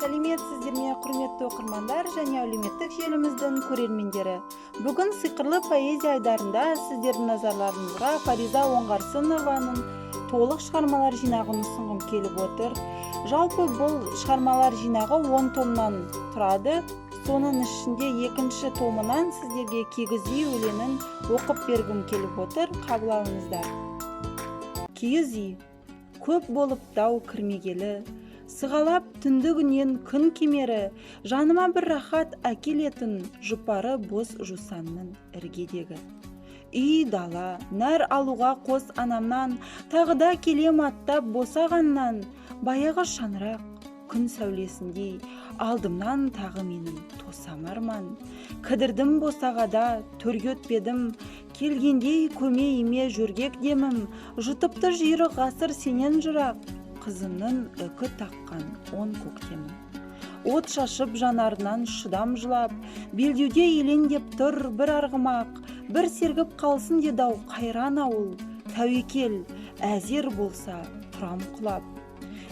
Сәлеметсіздер ме, құрметті оқырмандар және әлеуметтік желіміздің көрермендері. Бүгін сиқырлы поэзия айдарында сіздердің назарларыңызға Фариза Оңғарсынованың толық шығармалар жинағын ұсынғым келіп отыр. Жалпы бұл шығармалар жинағы 10 томнан тұрады. Соның ішінде екінші томынан сіздерге Киіз үй өлеңін оқып бергім келіп отыр. Қабыл алыңыздар. Киіз үй. Көп болып дау кірмегелі, сығалап түндігінен күн кемері, жаныма бір рахат әкелетін жұпары бос жусанның іргедегі. Үй дала, нәр алуға қос анамнан, тағыда келем аттап босағаннан, баяғы шаңырақ күн сәулесіндей, алдымнан тағы менің тосам арман. Кідірдім босағада, төрге өтпедім, келгендей көмейіме жөргек демім, жұтыпты жүйрік ғасыр сенен жырақ, қызымның үкі таққан 10 көктемім. От шашып жанарынан шыдам жылап, белдеуде елендеп тұр бір арғымақ, бір сергіп қалсын дедау қайран ауыл, тәуекел, әзер болса тұрам құлап.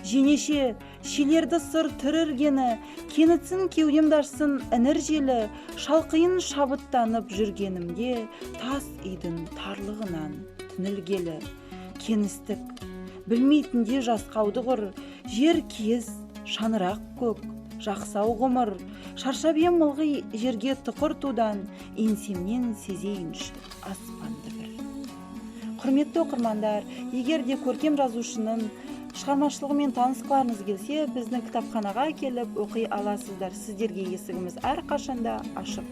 Женеше, шелерді сыр түріргені, кенітсін кеудемдашсын іңір желі, шалқиын шабыттанып жүргенімде, тас үйдің тарлығынан түнілгелі. Кеністік, білмейтінде жасқауды ғыр, жер киіз, шаңырақ көк, жақсау ғұмыр, шаршап ем ылғи жерге тұқыр тудан, еңсемнен сезейінші аспанды бір. Құрметті оқырмандар, егер де көркем жазушының шығармашылығымен танысқыларыңыз келсе, біздің кітапханаға келіп оқи аласыздар. Сіздерге есігіміз әрқашанда ашық.